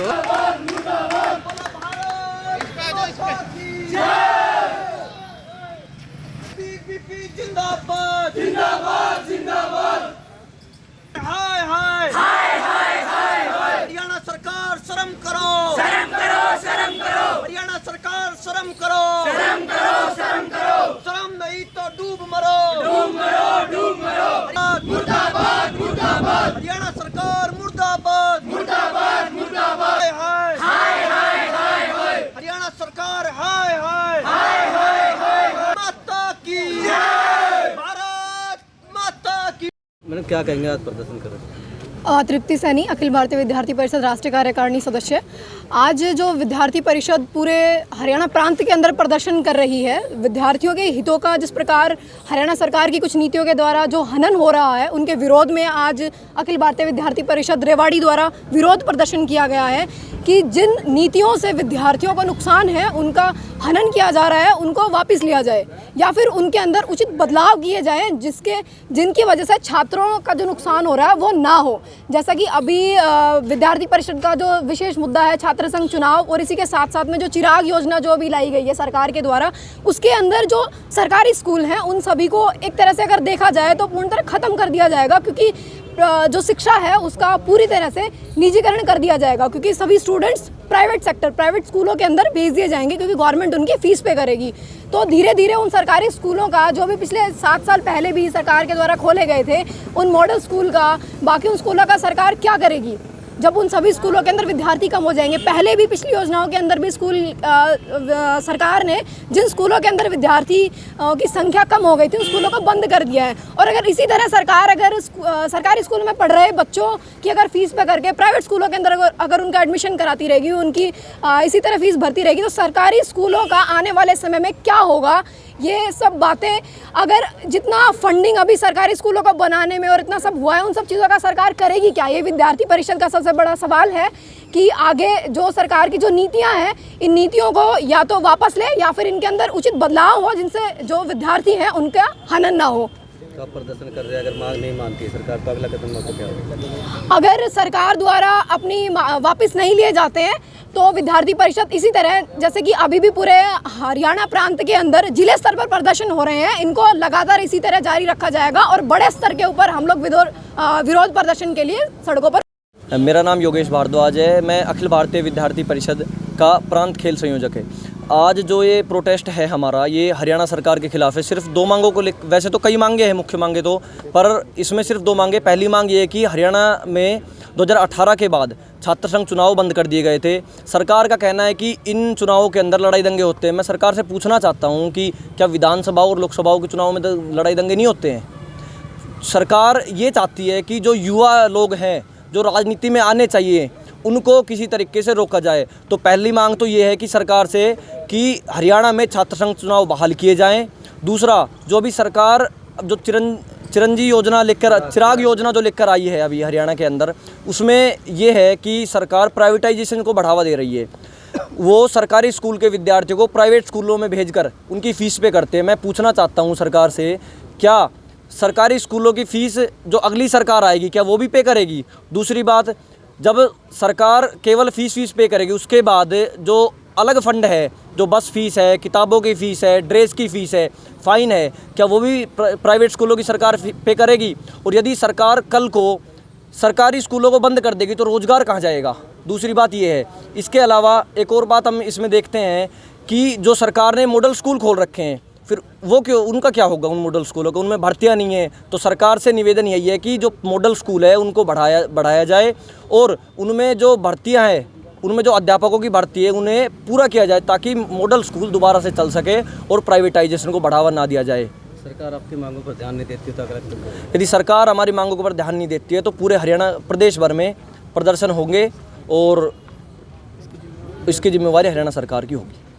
जिंदाबाद जिंदाबाद जिंदाबाद। हाय हाय हाय हाय हाय हाय। हरियाणा सरकार शर्म करो शर्म करो शर्म करो। हरियाणा सरकार शर्म करो शर्म करो शर्म करो। शर्म नहीं तो डूब मरो डूब मरो डूब मरो। मुर्दाबाद मुर्दाबाद। हरियाणा सरकार मुर्दाबाद मुर्दाबाद मुर्दाबाद। हाय हाय हाय हाय हाय। हरियाणा सरकार हाय हाय हाय हाय हाय। माता की जय। भारत माता की। मैंने क्या कहेंगे आज प्रदर्शन कर रहे हैं? तृप्ति सैनी, अखिल भारतीय विद्यार्थी परिषद राष्ट्रीय कार्यकारिणी सदस्य। आज जो विद्यार्थी परिषद पूरे हरियाणा प्रांत के अंदर प्रदर्शन कर रही है, विद्यार्थियों के हितों का जिस प्रकार हरियाणा सरकार की कुछ नीतियों के द्वारा जो हनन हो रहा है, उनके विरोध में आज अखिल भारतीय विद्यार्थी परिषद रेवाड़ी द्वारा विरोध प्रदर्शन किया गया है कि जिन नीतियों से विद्यार्थियों को नुकसान है, उनका हनन किया जा रहा है, उनको वापस लिया जाए या फिर उनके अंदर उचित बदलाव किए जाएं जिनकी वजह से छात्रों का जो नुकसान हो रहा है वो ना हो। जैसा कि अभी विद्यार्थी परिषद का जो विशेष मुद्दा है छात्र संघ चुनाव, और इसी के साथ साथ में जो चिराग योजना जो भी लाई गई है सरकार के द्वारा, उसके अंदर जो सरकारी स्कूल हैं उन सभी को एक तरह से अगर देखा जाए तो पूर्ण तरह ख़त्म कर दिया जाएगा, क्योंकि जो शिक्षा है उसका पूरी तरह से निजीकरण कर दिया जाएगा, क्योंकि सभी स्टूडेंट्स प्राइवेट स्कूलों के अंदर भेज दिए जाएंगे, क्योंकि गवर्नमेंट उनकी फ़ीस पे करेगी। तो धीरे धीरे उन सरकारी स्कूलों का जो भी पिछले 7 साल पहले भी सरकार के द्वारा खोले गए थे, उन मॉडल स्कूल का, बाकी उन स्कूलों का सरकार क्या करेगी जब उन सभी स्कूलों के अंदर विद्यार्थी कम हो जाएंगे। पहले भी पिछली योजनाओं के अंदर भी सरकार ने जिन स्कूलों के अंदर विद्यार्थी की संख्या कम हो गई थी, उन स्कूलों को बंद कर दिया है। और अगर इसी तरह सरकार अगर सरकारी स्कूल में पढ़ रहे बच्चों की अगर फीस पे करके प्राइवेट स्कूलों के अंदर अगर उनका एडमिशन कराती रहेगी, उनकी इसी तरह फीस भरती रहेगी, तो सरकारी स्कूलों का आने वाले समय में क्या होगा, ये सब बातें, अगर जितना फंडिंग अभी सरकारी स्कूलों को बनाने में और इतना सब हुआ है, उन सब चीज़ों का सरकार करेगी क्या? ये विद्यार्थी परिषद का सबसे बड़ा सवाल है कि आगे जो सरकार की जो नीतियां हैं, इन नीतियों को या तो वापस ले या फिर इनके अंदर उचित बदलाव हो, जिनसे जो विद्यार्थी हैं उनका हनन ना हो। तो आप प्रदर्शन कर रहे हैं, अगर मांग नहीं मानती है सरकार तो अगला कदम आपको क्या होगा? अगर सरकार द्वारा अपनी वापस नहीं लिए जाते हैं तो विद्यार्थी परिषद इसी तरह, जैसे कि अभी भी पूरे हरियाणा प्रांत के अंदर जिले स्तर पर प्रदर्शन हो रहे हैं, इनको लगातार इसी तरह जारी रखा जाएगा और बड़े स्तर के ऊपर हम लोग विरोध प्रदर्शन के लिए सड़कों पर। मेरा नाम योगेश भारद्वाज है, मैं अखिल भारतीय विद्यार्थी परिषद का प्रांत खेल संयोजक है। आज जो ये प्रोटेस्ट है हमारा, ये हरियाणा सरकार के खिलाफ है। सिर्फ 2 मांगों को वैसे तो कई मांगे हैं, मुख्य मांगे तो, पर इसमें सिर्फ 2 मांगे। पहली मांग ये है कि हरियाणा में 2018 के बाद छात्र संघ चुनाव बंद कर दिए गए थे। सरकार का कहना है कि इन चुनावों के अंदर लड़ाई दंगे होते हैं। मैं सरकार से पूछना चाहता हूँ कि क्या विधानसभा और लोकसभाओं के चुनाव में लड़ाई दंगे नहीं होते हैं? सरकार ये चाहती है कि जो युवा लोग हैं जो राजनीति में आने चाहिए, उनको किसी तरीके से रोका जाए। तो पहली मांग तो ये है कि सरकार से कि हरियाणा में छात्र संघ चुनाव बहाल किए जाएं। दूसरा, जो भी सरकार जो चिरंजी योजना लेकर, चिराग योजना जो लेकर आई है अभी हरियाणा के अंदर, उसमें ये है कि सरकार प्राइवेटाइजेशन को बढ़ावा दे रही है। वो सरकारी स्कूल के विद्यार्थियों को प्राइवेट स्कूलों में भेजकर उनकी फ़ीस पे करते हैं। मैं पूछना चाहता हूँ सरकार से, क्या सरकारी स्कूलों की फ़ीस जो अगली सरकार आएगी क्या वो भी पे करेगी? दूसरी बात, जब सरकार केवल फ़ीस पे करेगी, उसके बाद जो अलग फंड है, जो बस फीस है, किताबों की फ़ीस है, ड्रेस की फ़ीस है, फ़ाइन है, क्या वो भी प्राइवेट स्कूलों की सरकार पे करेगी? और यदि सरकार कल को सरकारी स्कूलों को बंद कर देगी तो रोज़गार कहाँ जाएगा? दूसरी बात ये है। इसके अलावा एक और बात हम इसमें देखते हैं कि जो सरकार ने मॉडल स्कूल खोल रखे हैं, फिर वो क्यों, उनका क्या होगा उन मॉडल स्कूलों का? उनमें भर्तियां नहीं है। तो सरकार से निवेदन यही है कि जो मॉडल स्कूल है उनको बढ़ाया जाए और उनमें जो भर्तियां हैं, उनमें जो अध्यापकों की भर्ती है उन्हें पूरा किया जाए, ताकि मॉडल स्कूल दोबारा से चल सके और प्राइवेटाइजेशन को बढ़ावा ना दिया जाए। सरकार आपकी मांगों पर ध्यान नहीं देती तो अगला, यदि सरकार हमारी मांगों पर ध्यान नहीं देती है तो पूरे हरियाणा प्रदेश भर में प्रदर्शन होंगे और इसकी जिम्मेवारी हरियाणा सरकार की होगी।